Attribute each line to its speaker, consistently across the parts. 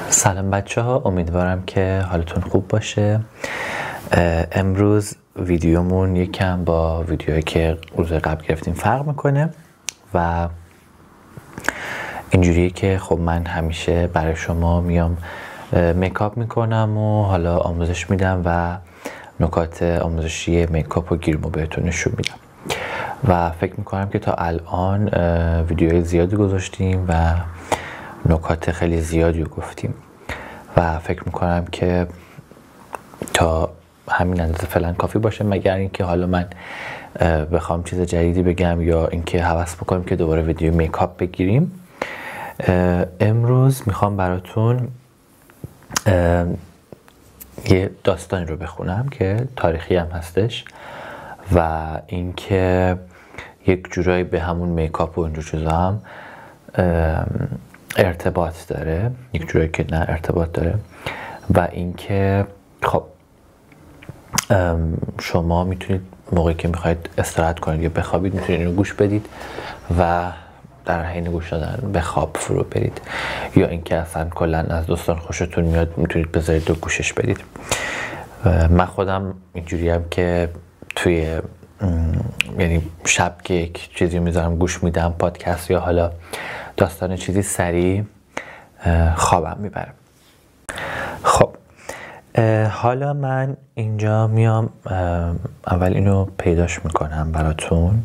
Speaker 1: سلام بچه ها، امیدوارم که حالتون خوب باشه. امروز ویدیومون یکم با ویدیوهایی که روز قبل گرفتیم فرق میکنه و اینجوریه که خب من همیشه برای شما میام میکاپ میکنم و حالا آموزش میدم و نکات آموزشی میکاپ و گیرمو بهتون نشون میدم و فکر میکنم که تا الان ویدیوهای زیادی گذاشتیم و نکات خیلی زیادی رو گفتیم و فکر میکنم که تا همین اندازه فعلا کافی باشه، مگر اینکه حالا من بخوام چیز جدیدی بگم یا اینکه هوس بکنم که دوباره ویدیو میکاپ بگیریم. امروز میخوام براتون یه داستانی رو بخونم که تاریخی هم هستش و اینکه یک جورایی به همون میکاپ و اینجور چیزا هم ارتباط داره، یک جورایی که نه ارتباط داره و اینکه خب شما میتونید موقعی که میخواید استراحت کنید یا بخوابید میتونید اینو گوش بدید و در حین گوش دادن به خواب فرو برید، یا اینکه اصلا کلا از دوستان خوشتون میاد میتونید بذارید و گوشش بدید. من خودم اینجوریم که توی یعنی شب که یک چیزی میذارم گوش میدم، پادکست یا حالا داستان چیزی سریع، خوابم میبرم. خب حالا من اینجا میام اول اینو پیداش میکنم براتون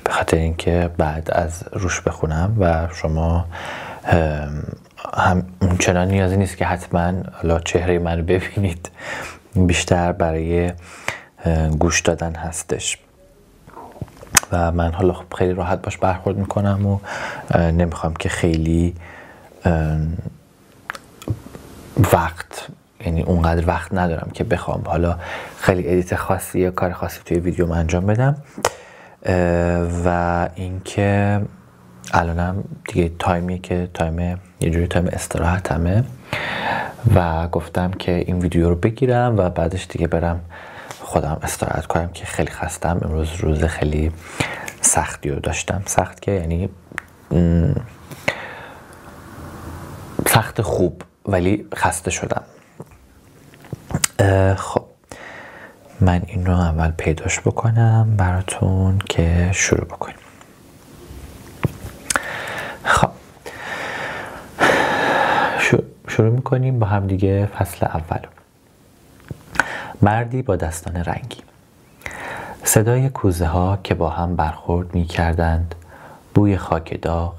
Speaker 1: به خاطر اینکه بعد از روش بخونم و شما هم چنان نیازی نیست که حتما حالا چهره من رو ببینید، بیشتر برای گوش دادن هستش و من حالا خب خیلی راحت باش برخورد میکنم و نمیخوام که خیلی یعنی اونقدر وقت ندارم که بخوام حالا خیلی ادیت خاصی یا کار خاصی توی ویدیوم انجام بدم و اینکه الانم دیگه تایمیه که یه جوری تایم استراحتمه و گفتم که این ویدیو رو بگیرم و بعدش دیگه برم خودم استراحت کنم که خیلی خستم. امروز روز خیلی سختی رو داشتم، سخت که یعنی سخت خوب ولی خسته شدم. خب من این رو اول پیداش بکنم براتون که شروع بکنیم. خب شروع میکنیم با هم دیگه. فصل اول. مردی با دستان رنگی. صدای کوزه ها که با هم برخورد می کردند، بوی خاک داغ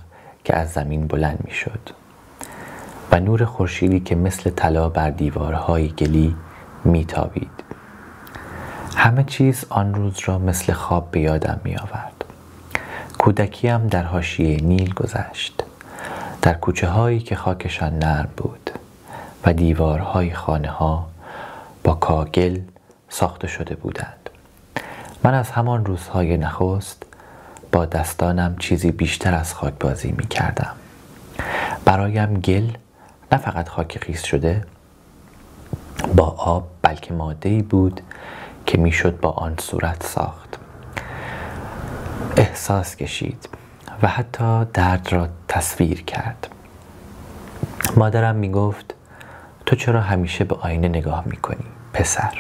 Speaker 1: که از زمین بلند می شد و نور خورشیدی که مثل طلا بر دیوارهای گلی می تابید. همه چیز آن روز را مثل خواب به یادم می آورد. کودکیم در حاشیه نیل گذشت، در کوچه هایی که خاکشان نرم بود و دیوارهای خانه ها با کاگل ساخته شده بودند. من از همان روزهای نخست با دستانم چیزی بیشتر از خاک بازی می کردم. برایم گل نه فقط خاک خیس شده با آب، بلکه ماده‌ای بود که میشد با آن صورت ساخت، احساس کشید و حتی درد را تصویر کرد. مادرم می گفت تو چرا همیشه به آینه نگاه می کنی پسر؟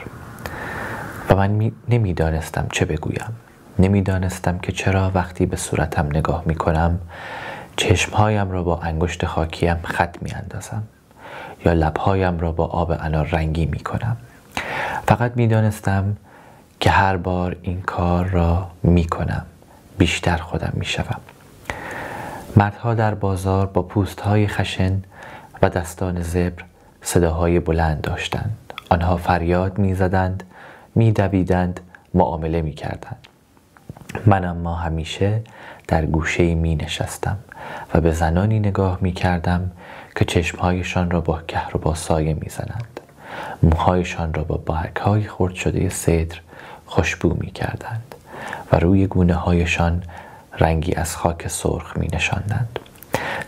Speaker 1: و من نمیدانستم چه بگویم. نمیدانستم که چرا وقتی به صورتم نگاه می کنم چشمهایم را با انگشت خاکیم خط می اندازم یا لبهایم را با آب انار رنگی می کنم. فقط می دانستم که هر بار این کار را می کنم بیشتر خودم می شوم. مردها در بازار با پوستهای خشن و دستان زبر صداهای بلند داشتند. آنها فریاد می زدند، می دویدند، معامله می کردند. من اما همیشه در گوشه‌ای می نشستم و به زنانی نگاه می کردم که چشمهایشان را با کهربا سایه می زنند. موهایشان را با برگ‌های خرد شده سدر خوشبو می کردند و روی گونه هایشان رنگی از خاک سرخ می نشاندند.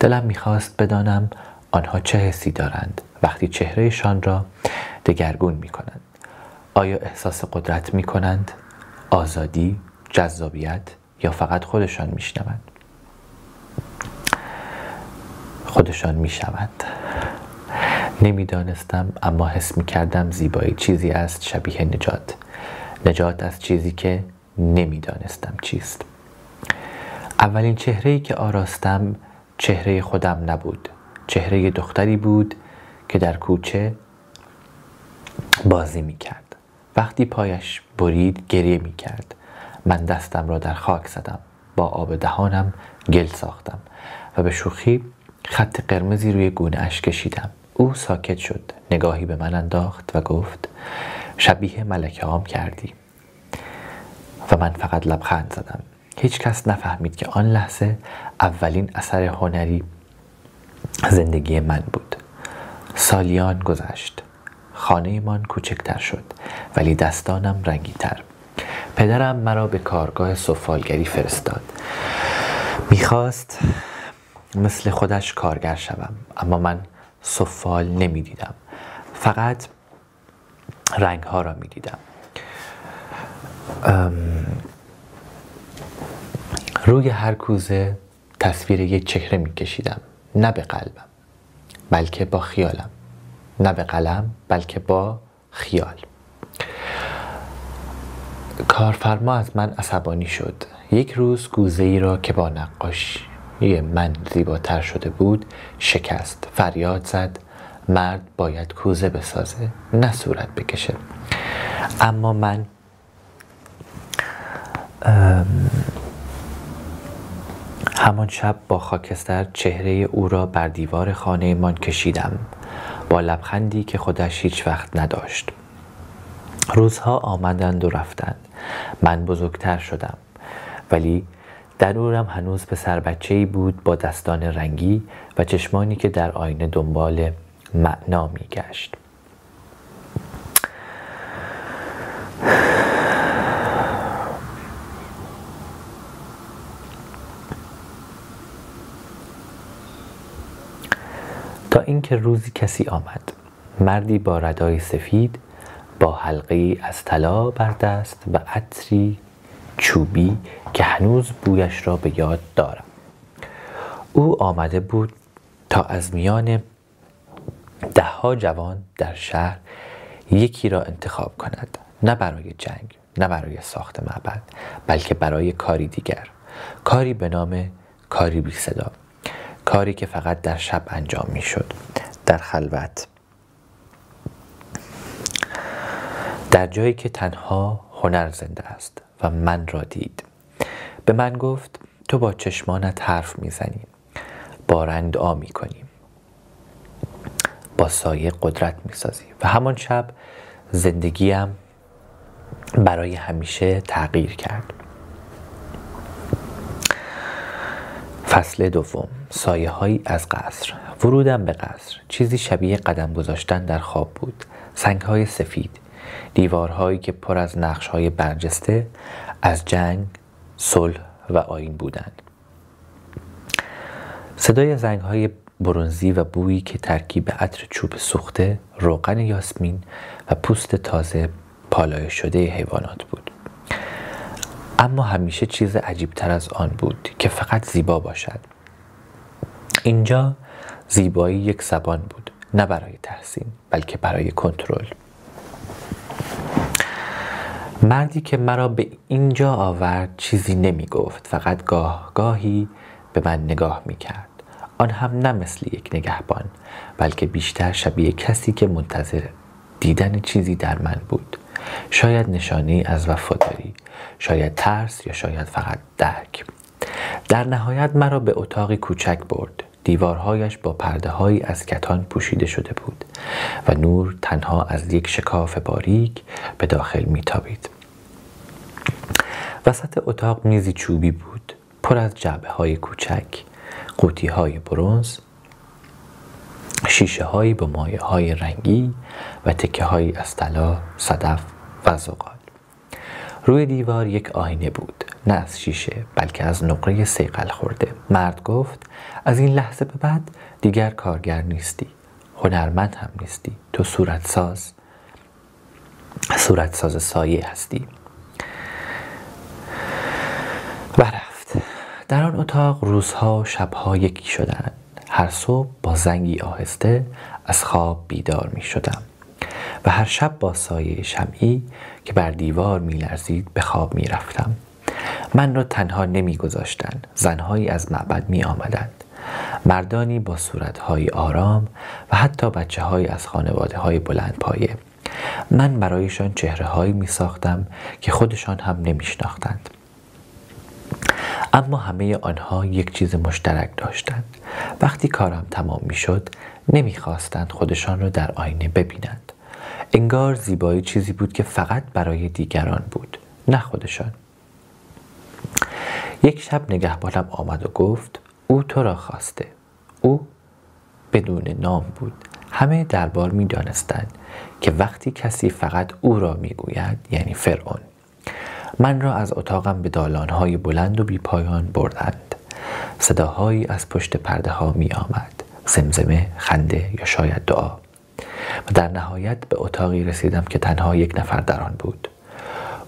Speaker 1: دلم می خواست بدانم آنها چه حسی دارند وقتی چهرهشان را دگرگون می کنند. آیا احساس قدرت می کنند؟ آزادی؟ جذابیت؟ یا فقط خودشان می شنوند؟ خودشان می شوند. نمیدانستم، اما حس میکردم زیبایی چیزی است شبیه نجات. نجات از چیزی که نمیدانستم چیست. اولین چهره‌ای که آراستم چهره خودم نبود. چهره دختری بود که در کوچه بازی میکرد. وقتی پایش برید گریه میکرد. من دستم را در خاک زدم. با آب دهانم گل ساختم و به شوخی خط قرمزی روی گونه اش کشیدم. او ساکت شد، نگاهی به من انداخت و گفت شبیه ملکه عام کردی. و من فقط لبخند زدم. هیچ کس نفهمید که آن لحظه اولین اثر هنری زندگی من بود. سالیان گذشت. خانه من کوچکتر شد ولی دستانم رنگی‌تر. پدرم مرا به کارگاه سفالگری فرستاد. میخواست مثل خودش کارگر شوم، اما من سفال نمیدیدم، فقط رنگ ها را میدیدم. روی هر کوزه تصویر یک چهره میکشیدم، نه به قلبم بلکه با خیالم، نه به قلم بلکه با خیال. کارفرما از من عصبانی شد. یک روز کوزه ای را که با نقاشی من زیباتر شده بود شکست. فریاد زد مرد باید کوزه بسازه، نه صورت بکشه. اما من همان شب با خاکستر چهره او را بر دیوار خانه من کشیدم، با لبخندی که خودش هیچ وقت نداشت. روزها آمدند و رفتند. من بزرگتر شدم، ولی درونم هنوز پسر بچه‌ای بود با دستان رنگی و چشمانی که در آینه دنبال معنا می‌گشت. تا اینکه روزی کسی آمد، مردی با ردای سفید، با حلقه‌ای از طلا بر دست و عطری چوبی که هنوز بویش را به یاد دارم. او آمده بود تا از میان 10 جوان در شهر یکی را انتخاب کند، نه برای جنگ، نه برای ساخت معبد، بلکه برای کاری دیگر، کاری به نام کاری بی صدا، کاری که فقط در شب انجام می شد، در خلوت، در جایی که تنها هنر زنده است. و من را دید. به من گفت تو با چشمانت حرف میزنی، با رنگ دعا میکنی، با سایه قدرت میسازی. و همان شب زندگیم برای همیشه تغییر کرد. فصل دوم. سایه هایی از قصر. ورودم به قصر چیزی شبیه قدم گذاشتن در خواب بود. سنگ های سفید، دیوارهایی که پر از نقش های برجسته از جنگ، صلح و آیین بودند. صدای زنگ های برنزی و بویی که ترکیب عطر چوب سوخته، روغن یاسمین و پوست تازه پالایش شده حیوانات بود. اما همیشه چیز عجیبتر از آن بود که فقط زیبا باشد. اینجا زیبایی یک زبان بود، نه برای تحسین بلکه برای کنترل. مردی که مرا به اینجا آورد چیزی نمی گفت، فقط گاهی به من نگاه می کرد. آن هم نه مثل یک نگهبان، بلکه بیشتر شبیه کسی که منتظر دیدن چیزی در من بود. شاید نشانی از وفاداری، شاید ترس، یا شاید فقط درک. در نهایت مرا به اتاقی کوچک برد. دیوارهایش با پرده‌هایی از کتان پوشیده شده بود و نور تنها از یک شکاف باریک به داخل میتابید. وسط اتاق میزی چوبی بود، پر از جعبه‌های کوچک، قوطی‌های برنز، شیشه‌هایی با مایع‌های رنگی و تکه‌هایی از طلا، صدف و زغال. روی دیوار یک آینه بود، نه از شیشه بلکه از نقره صیقل خورده. مرد گفت از این لحظه به بعد دیگر کارگر نیستی، هنرمند هم نیستی، تو صورتساز سایه هستی. و رفت. در آن اتاق روزها و شبها یکی شدند. هر صبح با زنگی آهسته از خواب بیدار می شدم و هر شب با سایه شمعی که بر دیوار می لرزید به خواب می رفتم. من را تنها نمی گذاشتند. زنهایی از معبد می آمدند. مردانی با صورتهای آرام و حتی بچه های از خانواده های بلند پایه. من برایشان چهره هایی می ساختم که خودشان هم نمی شناختند. اما همه آنها یک چیز مشترک داشتند. وقتی کارم تمام می شد نمی خواستند خودشان را در آینه ببینند. انگار زیبایی چیزی بود که فقط برای دیگران بود، نه خودشان. یک شب نگهبانم آمد و گفت او تو را خواسته. او بدون نام بود. همه دربار می دانستند که وقتی کسی فقط او را می گوید یعنی فرعون. من را از اتاقم به دالانهای بلند و بی پایان بردند. صداهایی از پشت پرده ها می آمد. زمزمه، خنده یا شاید دعا. و در نهایت به اتاقی رسیدم که تنها یک نفر در آن بود.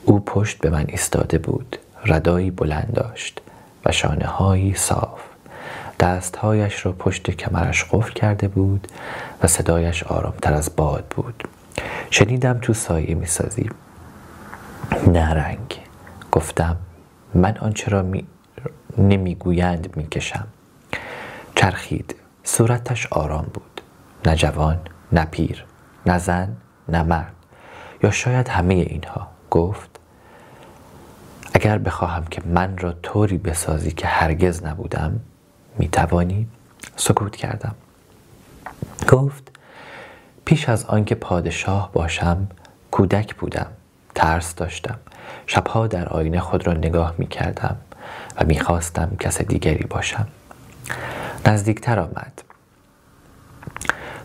Speaker 1: او پشت به من ایستاده بود. ردایی بلند داشت و شانه‌هایی صاف. دستهایش را پشت کمرش قفل کرده بود و صدایش آرامتر از باد بود. شنیدم تو سایه می‌سازی. نه رنگ. گفتم من آنچه را نمیگویند میکشم. چرخید. صورتش آرام بود. نه جوان، نه پیر، نه زن، نه مرد، یا شاید همه اینها. گفت اگر بخواهم که من را طوری بسازی که هرگز نبودم میتوانی؟ سکوت کردم. گفت پیش از آنکه پادشاه باشم کودک بودم. ترس داشتم. شبها در آینه خود را نگاه میکردم و میخواستم کس دیگری باشم. نزدیکتر آمد.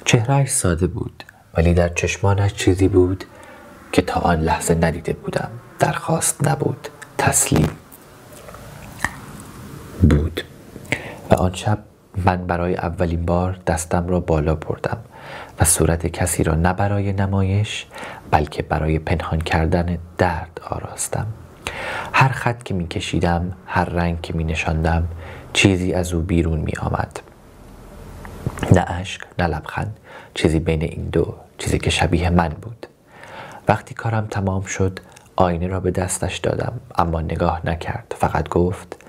Speaker 1: چهرهش ساده بود ولی در چشمانش چیزی بود که تا آن لحظه ندیده بودم. درخواست نبود، تسلیم بود. و آن شب من برای اولین بار دستم را بالا بردم و صورت کسی را نه برای نمایش بلکه برای پنهان کردن درد آراستم. هر خط که می کشیدم، هر رنگ که می نشاندم، چیزی از او بیرون می آمد. نه اشک، نه لبخند، چیزی بین این دو، چیزی که شبیه من بود. وقتی کارم تمام شد آینه را به دستش دادم اما نگاه نکرد. فقط گفت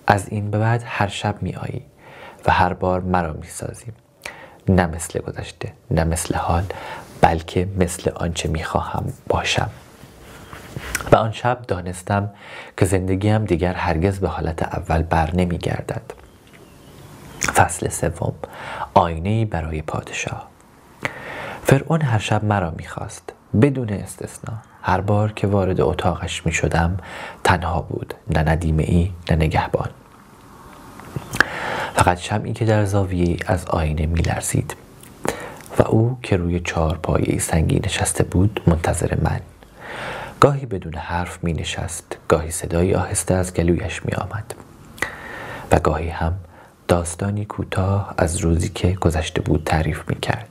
Speaker 1: از این به بعد هر شب می آیی و هر بار مرا می سازی. نه مثل گذشته، نه مثل حال، بلکه مثل آنچه می خواهم باشم. و آن شب دانستم که زندگیم دیگر هرگز به حالت اول بر نمی گردد. فصل سوم. آینه‌ای برای پادشاه. فرعون هر شب مرا می خواست بدون استثنا. هر بار که وارد اتاقش می شدم تنها بود. نه ندیمه‌ای، نه نگهبان. فقط شمعی که در زاویه از آینه می لرزید و او که روی چهارپایه‌ای سنگی نشسته بود منتظر من. گاهی بدون حرف می نشست، گاهی صدایی آهسته از گلویش می آمد و گاهی هم داستانی کوتاه از روزی که گذشته بود تعریف می کرد.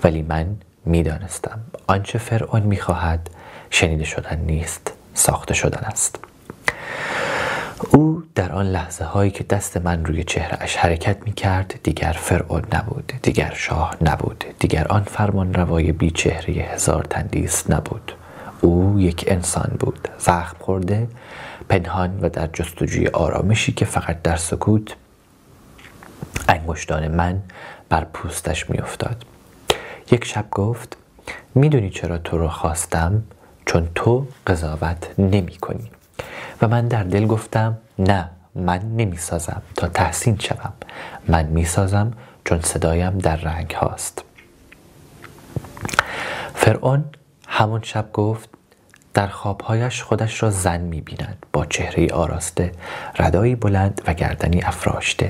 Speaker 1: ولی من می دانستم آنچه فرعون می خواهد شنیده شدن نیست، ساخته شدن است. او در آن لحظه هایی که دست من روی چهره‌اش حرکت می کرد دیگر فرعون نبود، دیگر شاه نبود، دیگر آن فرمان روای بی چهره هزار تندیس نبود. او یک انسان بود، زخم خورده، پنهان و در جستجوی آرامشی که فقط در سکوت انگشتان من بر پوستش می افتاد. یک شب گفت میدونی چرا تو رو خواستم؟ چون تو قضاوت نمی کنی. و من در دل گفتم نه، من نمی سازم تا تحسین شوم. من می سازم چون صدایم در رنگ هاست. فرعون همون شب گفت در خوابهایش خودش را زن می بیند با چهره آراسته، ردایی بلند و گردنی افراشته.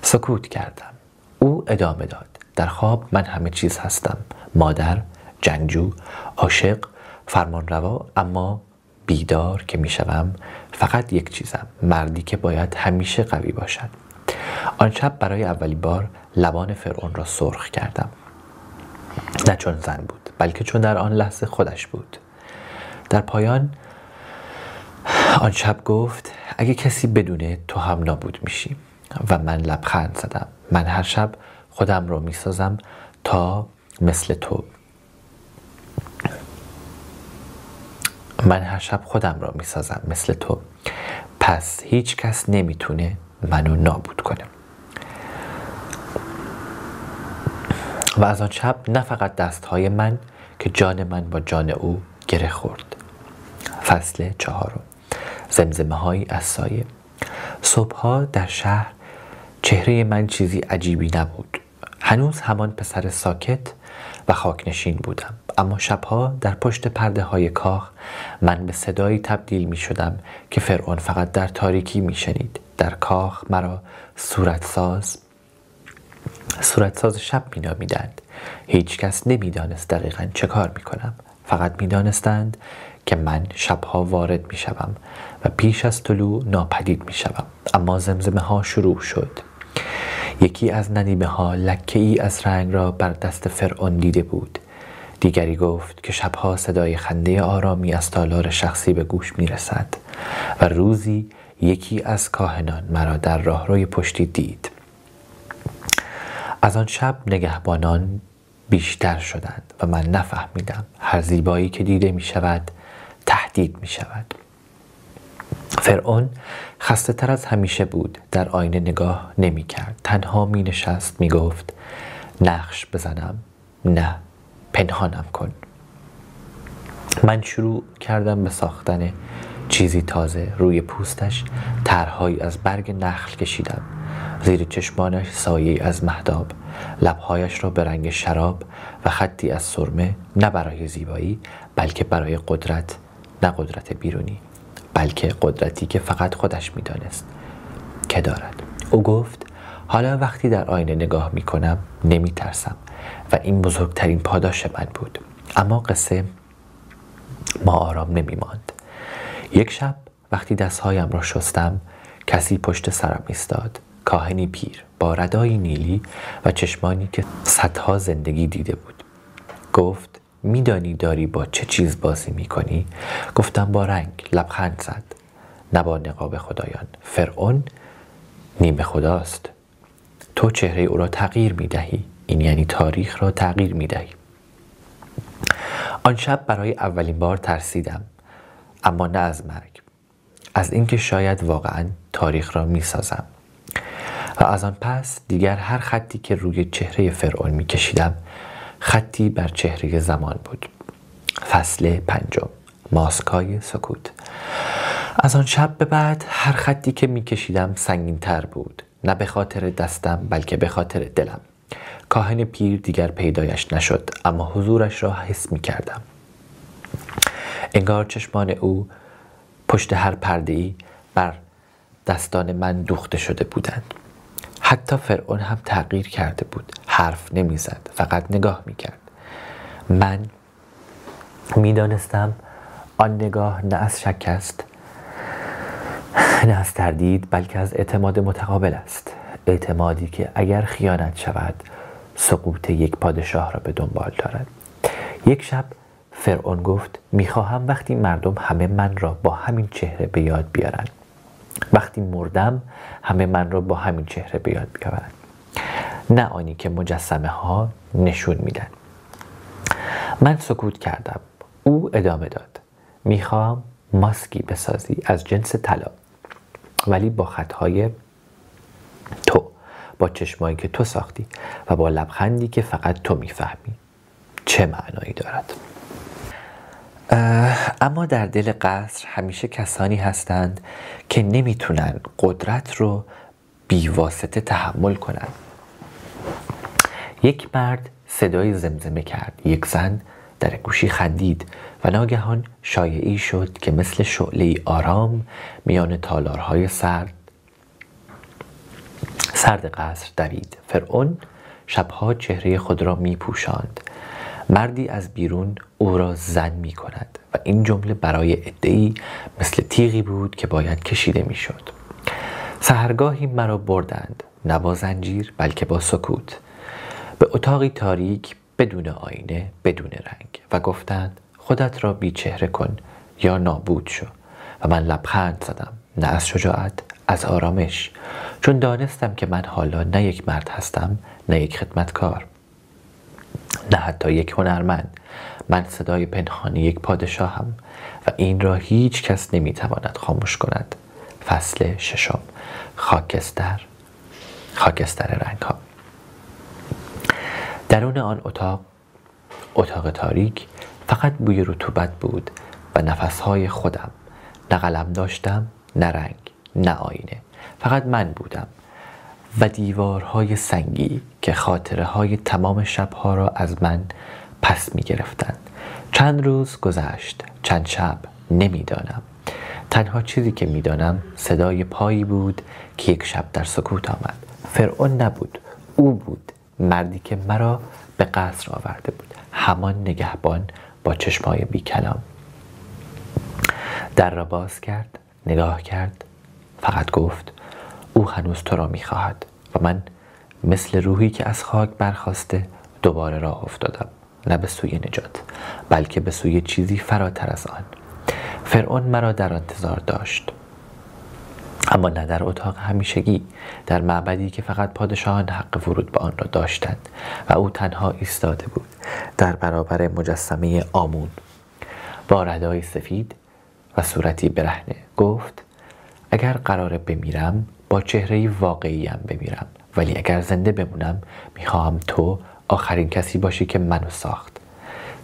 Speaker 1: سکوت کردم. او ادامه داد در خواب من همه چیز هستم. مادر، جنگجو، عاشق، فرمانروا، اما بیدار که می شوم فقط یک چیزم، مردی که باید همیشه قوی باشد. آن شب برای اولین بار لبان فرعون را سرخ کردم. نه چون زن بود بلکه چون در آن لحظه خودش بود. در پایان آن شب گفت اگه کسی بدونه تو هم نابود میشی. و من لبخند زدم. من هر شب خودم را میسازم تا مثل تو. من هر شب خودم را میسازم مثل تو، پس هیچ کس نمیتونه منو نابود کنه. و از آن شب نه فقط دستهای من که جان من با جان او گره خورد. فصل 4. زمزمه هایی از سایه. صبحها در شهر چهره من چیزی عجیبی نبود. هنوز همان پسر ساکت و خاکنشین بودم، اما شبها در پشت پرده های کاخ من به صدایی تبدیل می شدم که فرعون فقط در تاریکی می شنید. در کاخ مرا صورتساز شب می نامیدند. هیچ کس نمی دانست دقیقاً چه کار می کنم. فقط می دانستند که من شبها وارد می شدم و پیش از طلوع ناپدید می شدم. اما زمزمه ها شروع شد. یکی از ندیمه ها لکه ای از رنگ را بر دست فرعون دیده بود. دیگری گفت که شبها صدای خنده آرامی از تالار شخصی به گوش می رسد و روزی یکی از کاهنان مرا در راهروی پشتی دید. از آن شب نگهبانان بیشتر شدند و من نفهمیدم هر زیبایی که دیده می شود تهدید می شود. فرعون خسته تر از همیشه بود. در آینه نگاه نمی کرد. تنها می نشست می گفت نقش بزنم؟ نه، پنهانم کن. من شروع کردم به ساختن چیزی تازه. روی پوستش طرحهایی از برگ نخل کشیدم. زیر چشمانش سایه‌ای از مهتاب. لبهایش را به رنگ شراب و خطی از سرمه، نه برای زیبایی بلکه برای قدرت، نه قدرت بیرونی بلکه قدرتی که فقط خودش می‌دانست که دارد. او گفت حالا وقتی در آینه نگاه می‌کنم نمی‌ترسم و این بزرگترین پاداش من بود. اما قصه ما آرام نمی‌ماند. یک شب وقتی دستهایم را شستم کسی پشت سرم ایستاد. کاهنی پیر با ردایی نیلی و چشمانی که صدها زندگی دیده بود. گفت میدانی داری با چه چیز بازی میکنی؟ گفتم با رنگ. لبخند زد. نه با نقاب خدایان. فرعون نیمه خداست. تو چهره او را تغییر میدهی. این یعنی تاریخ را تغییر میدهی. آن شب برای اولین بار ترسیدم، اما نه از مرگ، از اینکه شاید واقعا تاریخ را میسازم. و از آن پس دیگر هر خطی که روی چهره فرعون میکشیدم خطی بر چهره زمان بود. فصل 5. ماسکای سکوت. از آن شب به بعد هر خطی که میکشیدم سنگین تر بود، نه به خاطر دستم بلکه به خاطر دلم. کاهن پیر دیگر پیدایش نشد، اما حضورش را حس میکردم. انگار چشمان او پشت هر پرده‌ای بر دستان من دوخته شده بودند. حتی فرعون هم تغییر کرده بود. حرف نمیزد، فقط نگاه میکرد. من میدانستم آن نگاه نه از شک است، نه از تردید، بلکه از اعتماد متقابل است. اعتمادی که اگر خیانت شود سقوط یک پادشاه را به دنبال دارد. یک شب فرعون گفت میخواهم وقتی مردم همه من را با همین چهره به یاد بیارن، وقتی مردم همه من را با همین چهره به یاد بیاورن، نه آنی که مجسمه ها نشون میدن. من سکوت کردم. او ادامه داد. میخوام ماسکی بسازی از جنس طلا، ولی با خطهای تو، با چشمایی که تو ساختی و با لبخندی که فقط تو میفهمی. چه معنایی دارد؟ اما در دل قصر همیشه کسانی هستند که نمیتونن قدرت رو بی واسطه تحمل کنن. یک مرد صدای زمزمه کرد. یک زن در گوشی خندید و ناگهان شایعی شد که مثل شعله‌ای آرام میان تالارهای سرد قصر دوید. فرعون شبها چهره خود را میپوشاند. مردی از بیرون او را زن می کند و این جمله برای عده‌ای مثل تیغی بود که باید کشیده می شد. سحرگاهی مرا بردند، نه با زنجیر بلکه با سکوت، به اتاقی تاریک بدون آینه، بدون رنگ، و گفتند خودت را بی چهره کن یا نابود شو. و من لبخند زدم، نه از شجاعت، از آرامش، چون دانستم که من حالا نه یک مرد هستم، نه یک خدمتکار، نه حتی یک هنرمند. من صدای پنهانی یک پادشاهم و این را هیچ کس نمیتواند خاموش کند. فصل 6. خاکستر رنگ ها. درون آن اتاق تاریک فقط بوی رطوبت بود و نفسهای خودم. نه قلم داشتم، نه رنگ، نه آینه. فقط من بودم و دیوارهای سنگی که خاطره های تمام شبها را از من پس می گرفتند. چند روز گذشت، چند شب، نمیدانم. تنها چیزی که میدانم صدای پایی بود که یک شب در سکوت آمد. فرعون نبود، او بود، مردی که مرا به قصر آورده بود، همان نگهبان با چشمای بی کلام. در را باز کرد، نگاه کرد، فقط گفت او هنوز تو را میخواهد و من مثل روحی که از خاک برخاسته دوباره راه افتادم، نه به سوی نجات بلکه به سوی چیزی فراتر از آن. فرعون مرا در انتظار داشت، اما نه در اتاق همیشگی، در معبدی که فقط پادشاهان حق ورود به آن را داشتند و او تنها ایستاده بود در برابر مجسمه آمون با ردای سفید و صورتی برهنه. گفت اگر قراره بمیرم با چهره‌ای واقعیم بمیرم، ولی اگر زنده بمونم میخواهم تو آخرین کسی باشی که منو ساخت.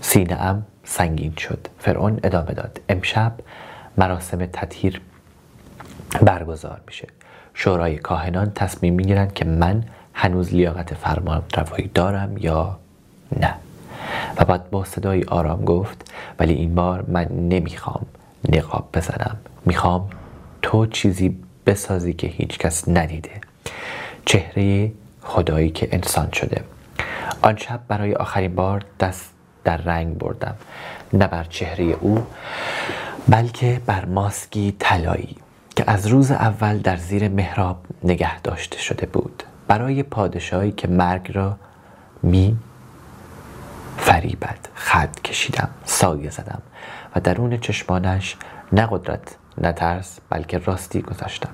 Speaker 1: سینه‌ام سنگین شد. فرعون ادامه داد امشب مراسم تطهیر برگزار میشه. شورای کاهنان تصمیم میگیرن که من هنوز لیاقت فرمانروایی دارم یا نه. و بعد با صدای آرام گفت ولی این بار من نمیخوام نقاب بزنم، میخوام تو چیزی بسازی که هیچ کس ندیده. چهره خدایی که انسان شده. آن شب برای آخرین بار دست در رنگ بردم، نه بر چهره او بلکه بر ماسکی طلایی که از روز اول در زیر محراب نگه داشته شده بود. برای پادشاهی که مرگ را می فریبد خط کشیدم، سایه زدم و درون چشمانش نه قدرت نه ترس بلکه راستی گذاشتم.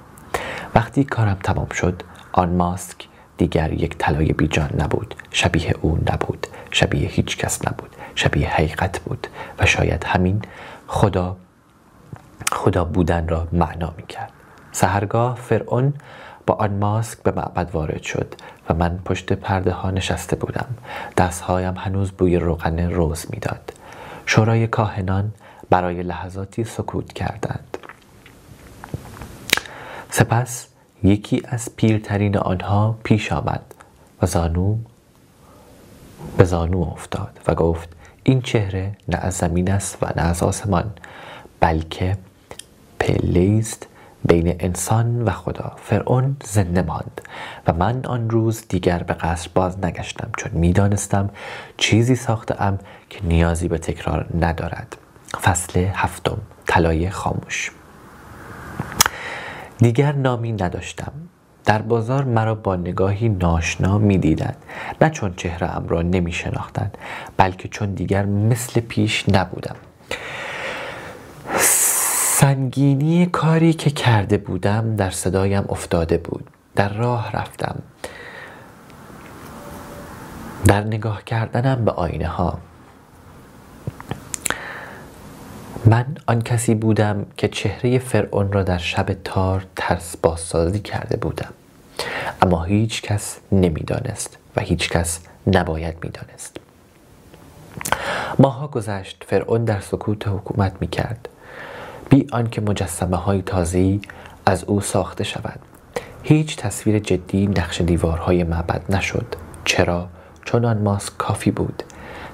Speaker 1: وقتی کارم تمام شد آن ماسک دیگر یک طلای بیجان نبود، شبیه او نبود، شبیه هیچ کس نبود، شبیه حقیقت بود و شاید همین خدا بودن را معنا می کرد. سحرگاه فرعون با آن ماسک به معبد وارد شد و من پشت پرده ها نشسته بودم. دستهایم هنوز بوی روغن روز می داد. شورای کاهنان برای لحظاتی سکوت کردند. سپس یکی از پیرترین آنها پیش آمد و به زانو افتاد و گفت این چهره نه از زمین است و نه از آسمان بلکه پله است بین انسان و خدا. فرعون زنده ماند و من آن روز دیگر به قصر باز نگشتم، چون میدانستم چیزی ساخته‌ام که نیازی به تکرار ندارد. فصل 7. طلای خاموش. دیگر نامی نداشتم. در بازار مرا با نگاهی ناشنا می‌دیدند، نه چون چهره‌ام را نمی‌شناختند بلکه چون دیگر مثل پیش نبودم. سنگینی کاری که کرده بودم در صدایم افتاده بود. در راه رفتم، در نگاه کردنم به آینه ها. من آن کسی بودم که چهره فرعون را در شب تار ترس بازسازی کرده بودم، اما هیچ کس نمیدانست و هیچ کس نباید میدانست. ماها گذشت. فرعون در سکوت حکومت میکرد، بی آنکه مجسمه های تازه‌ای از او ساخته شود. هیچ تصویر جدی نقش دیوارهای معبد نشد. چرا؟ چون آن ماسک کافی بود.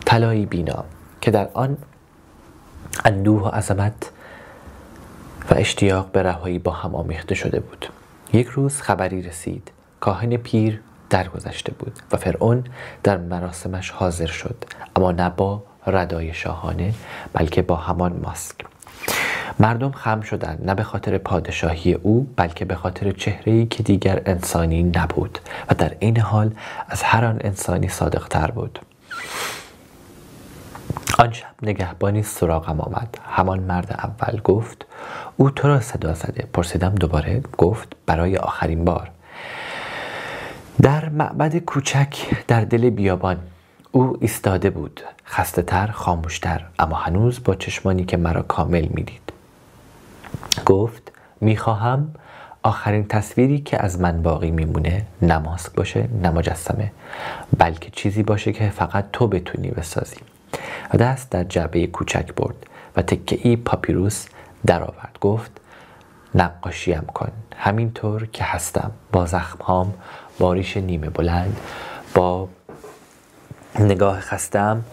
Speaker 1: طلایی بینا که در آن اندوه و عظمت و اشتیاق به رهایی با هم آمیخته شده بود. یک روز خبری رسید. کاهن پیر درگذشته بود و فرعون در مراسمش حاضر شد، اما نه با ردای شاهانه بلکه با همان ماسک. مردم خم شدند، نه به خاطر پادشاهی او بلکه به خاطر چهره‌ای که دیگر انسانی نبود و در این حال از هر آن انسانی صادق‌تر بود. آن شب نگهبانی سراغم آمد. همان مرد اول. گفت او تو را صدا زده. پرسیدم دوباره. گفت برای آخرین بار. در معبد کوچک در دل بیابان او ایستاده بود، خسته تر، خاموشتر، اما هنوز با چشمانی که مرا کامل میدید. گفت میخواهم آخرین تصویری که از من باقی میمونه نه ماسک باشه نه مجسمه، بلکه چیزی باشه که فقط تو بتونی بسازی. و دست در جعبه کوچک برد و تکه‌ای پاپیروس در آورد. گفت نقاشیم کن همینطور که هستم، با زخمهام، با ریش نیمه بلند، با نگاه خستم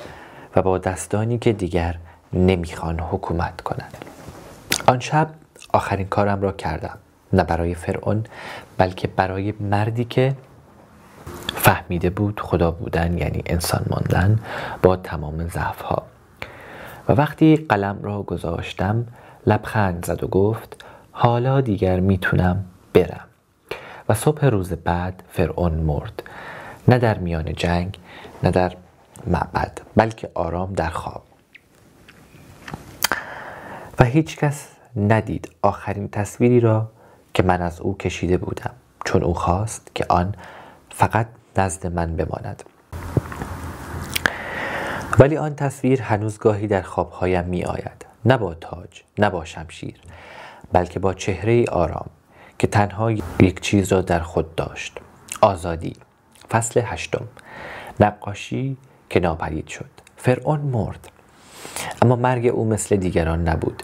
Speaker 1: و با دستانی که دیگر نمیخوان حکومت کنند. آن شب آخرین کارم را کردم، نه برای فرعون بلکه برای مردی که فهمیده بود خدا بودن یعنی انسان ماندن با تمام ضعف‌ها. و وقتی قلم را گذاشتم لبخند زد و گفت حالا دیگر میتونم برم. و صبح روز بعد فرعون مرد، نه در میان جنگ نه در معبد، بلکه آرام در خواب. و هیچ کس ندید آخرین تصویری را که من از او کشیده بودم، چون او خواست که آن فقط نزد من بماند. ولی آن تصویر هنوز گاهی در خوابهایم می آید، نه با تاج نه با شمشیر، بلکه با چهره آرام که تنها یک چیز را در خود داشت: آزادی. فصل 8. نقاشی که ناپدید شد. فرعون مرد، اما مرگ او مثل دیگران نبود.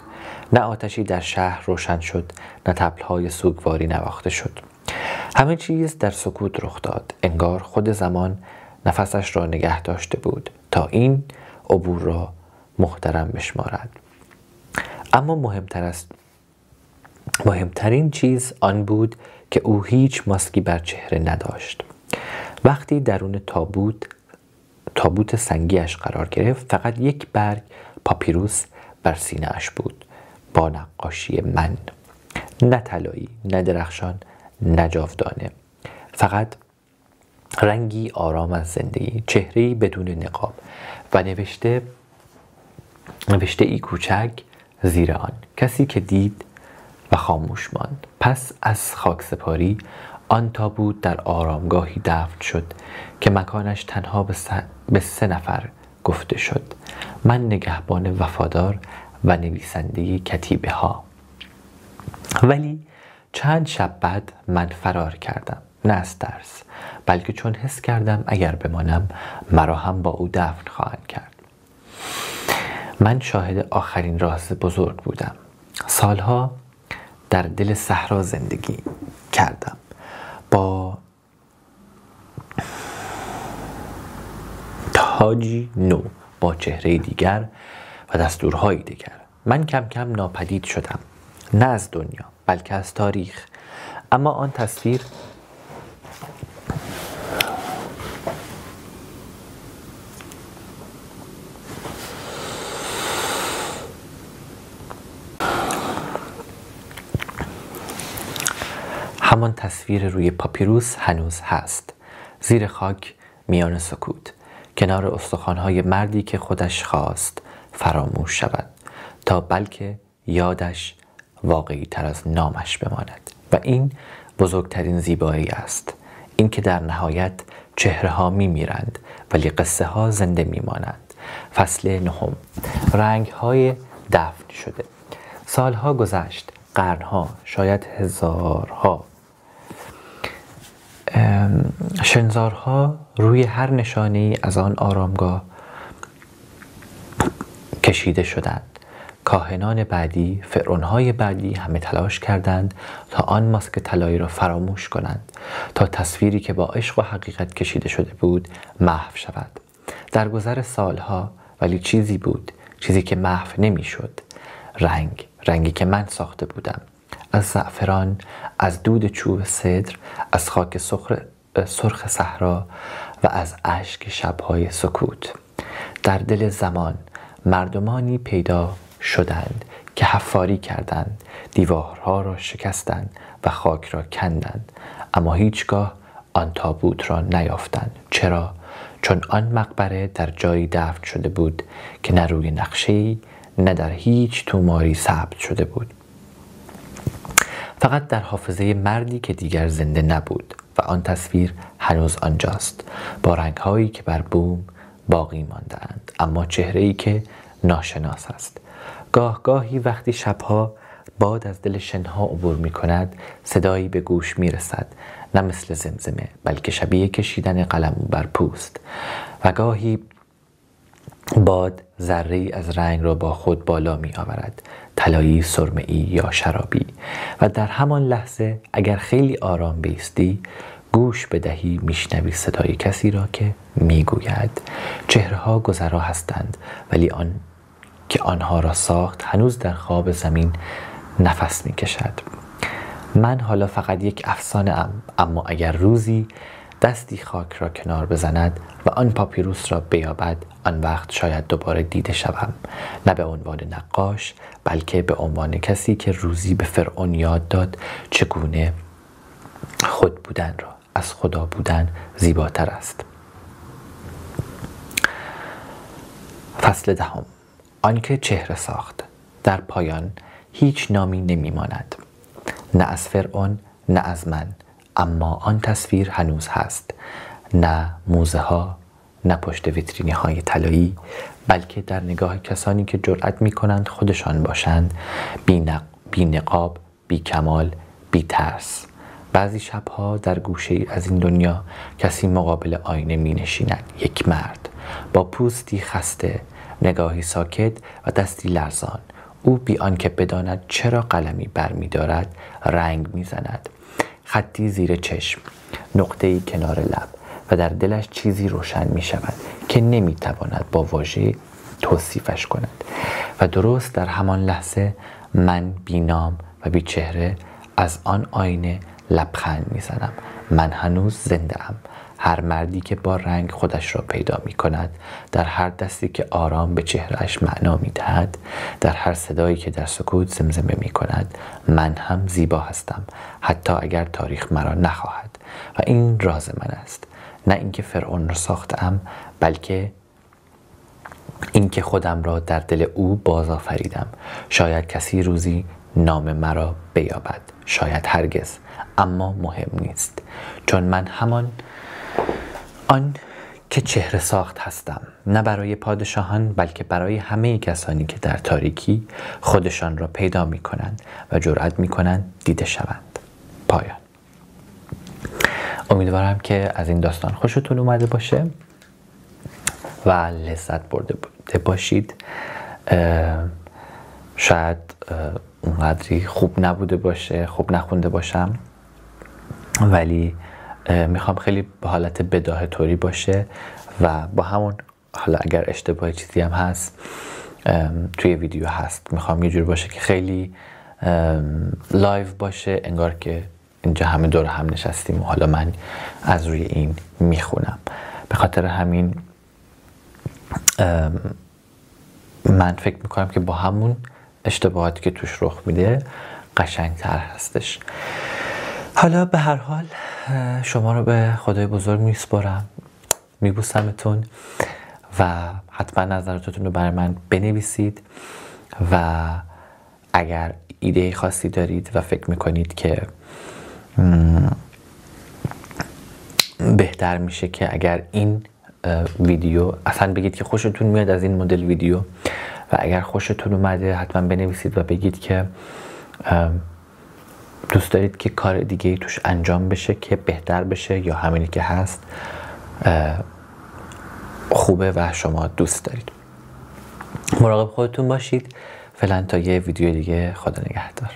Speaker 1: نه آتشی در شهر روشن شد، نه طبل‌های سوگواری نواخته شد. همه چیز در سکوت رخ داد، انگار خود زمان نفسش را نگه داشته بود تا این عبور را محترم بشمارد. اما مهمترین چیز آن بود که او هیچ ماسکی بر چهره نداشت. وقتی درون تابوت سنگیش قرار گرفت، فقط یک برگ پاپیروس بر سینه اش بود، با نقاشی من، نه طلایی نه درخشان نه جاودانه، فقط رنگی آرام از زندگی، چهره‌ای بدون نقاب و نوشته ای کوچک زیر آن. کسی که دید و خاموش ماند. پس از خاکسپاری آن تابوت در آرامگاهی دفن شد که مکانش تنها به 3 نفر گفته شد: من نگهبان وفادار و نویسنده کتیبه ها. ولی چند شب بعد من فرار کردم، نه از ترس، بلکه چون حس کردم اگر بمانم مرا هم با او دفن خواهند کرد. من شاهد آخرین راز بزرگ بودم. سالها در دل صحرا زندگی کردم، با تاجی نو، با چهره دیگر و دستورهای دیگر. من کم کم ناپدید شدم، نه از دنیا بلکه از تاریخ. اما آن تصویر همان تصویر روی پاپیروس هنوز هست، زیر خاک، میان سکوت، کنار استخوان‌های مردی که خودش خواست فراموش شود تا بلکه یادش واقعی تر از نامش بماند. و این بزرگترین زیبایی است، این که در نهایت چهره ها میمیرند ولی قصه ها زنده میمانند. فصل 9. رنگ های دفن شده. سالها گذشت، قرنها، شاید هزارها. شنزارها روی هر نشانه‌ای از آن آرامگاه کشیده شدند. کاهنان بعدی، فرعون‌های بعدی همه تلاش کردند تا آن ماسک طلایی را فراموش کنند، تا تصویری که با عشق و حقیقت کشیده شده بود محو شود. در گذر سالها ولی چیزی بود، چیزی که محو نمی‌شد. رنگی که من ساخته بودم، از زعفران، از دود چوب سدر، از خاک سرخ صحرا و از اشک شب‌های سکوت. در دل زمان مردمانی پیدا شدند که حفاری کردند، دیوارها را شکستند و خاک را کندند، اما هیچگاه آن تابوت را نیافتند. چرا؟ چون آن مقبره در جایی دفن شده بود که نه روی نقشه‌ای نه در هیچ توماری ثبت شده بود. فقط در حافظه مردی که دیگر زنده نبود. و آن تصویر هنوز آنجاست، با رنگ‌هایی که بر بوم باقی مانده‌اند، اما چهره‌ای که ناشناس است. گاهی وقتی شبها باد از دل شنها عبور می کند، صدایی به گوش می رسد، نه مثل زمزمه بلکه شبیه کشیدن قلم بر پوست. و گاهی باد ذره‌ای از رنگ را با خود بالا می آورد، طلایی، سرمه‌ای یا شرابی، و در همان لحظه اگر خیلی آرام بایستی گوش بدهی میشنوی صدای کسی را که میگوید چهره‌ها گذرا هستند، ولی آن که آنها را ساخت هنوز در خواب زمین نفس میکشد. من حالا فقط یک افسانه ام، اما اگر روزی دستی خاک را کنار بزند و آن پاپیروس را بیابد، آن وقت شاید دوباره دیده شوم، نه به عنوان نقاش بلکه به عنوان کسی که روزی به فرعون یاد داد چگونه خود بودن را از خدا بودن زیباتر است. فصل 10. آنکه چهره ساخت. در پایان هیچ نامی نمیماند، نه از فرعون نه از من، اما آن تصویر هنوز هست، نه موزه ها، نه پشت ویترینی های طلایی، بلکه در نگاه کسانی که جرأت می کنند خودشان باشند، بی نقاب، بی کمال، بی ترس. بعضی شبها در گوشه ای از این دنیا کسی مقابل آینه می نشیند، یک مرد با پوستی خسته، نگاهی ساکت و دستی لرزان. او بی آنکه بداند چرا قلمی بر می دارد رنگ می زند، خطی زیر چشم، نقطه‌ای کنار لب، و در دلش چیزی روشن می شود که نمی تواند با واژه توصیفش کند. و درست در همان لحظه من بی نام و بی چهره از آن آینه لبخند می زنم. من هنوز زنده ام. هر مردی که با رنگ خودش را پیدا می کند، در هر دستی که آرام به چهرهش معنا می دهد، در هر صدایی که در سکوت زمزمه می کند، من هم زیبا هستم، حتی اگر تاریخ مرا نخواهد. و این راز من است، نه اینکه فرعون را ساختم، بلکه اینکه خودم را در دل او باز آفریدم. شاید کسی روزی نام مرا بیابد، شاید هرگز، اما مهم نیست، چون من همان آن که چهره ساخت هستم، نه برای پادشاهان بلکه برای همه کسانی که در تاریکی خودشان را پیدا می کنند و جرأت می کنند دیده شوند. پایان. امیدوارم که از این داستان خوشتون اومده باشه و لذت برده باشید. شاید اونقدری خوب نبوده باشه، خوب نخونده باشم، ولی میخوام خیلی به حالت بداهه طوری باشه و با همون، حالا اگر اشتباه چیزی هم هست توی ویدیو هست، میخوام یه جور باشه که خیلی لایو باشه، انگار که اینجا همه دور هم نشستیم و حالا من از روی این میخونم. به خاطر همین من فکر میکنم که با همون اشتباهاتی که توش رخ میده قشنگتر هستش. حالا به هر حال شما رو به خدای بزرگ میسپارم، میبوسمتون و حتما نظراتتون رو برای من بنویسید و اگر ایده خاصی دارید و فکر میکنید که بهتر میشه که اگر این ویدیو اصلا بگید که خوشتون میاد از این مدل ویدیو، و اگر خوشتون اومده حتما بنویسید و بگید که دوست دارید که کار دیگه ای توش انجام بشه که بهتر بشه یا همینی که هست خوبه و شما دوست دارید. مراقب خودتون باشید. فعلا تا یه ویدیو دیگه، خدا نگهدار.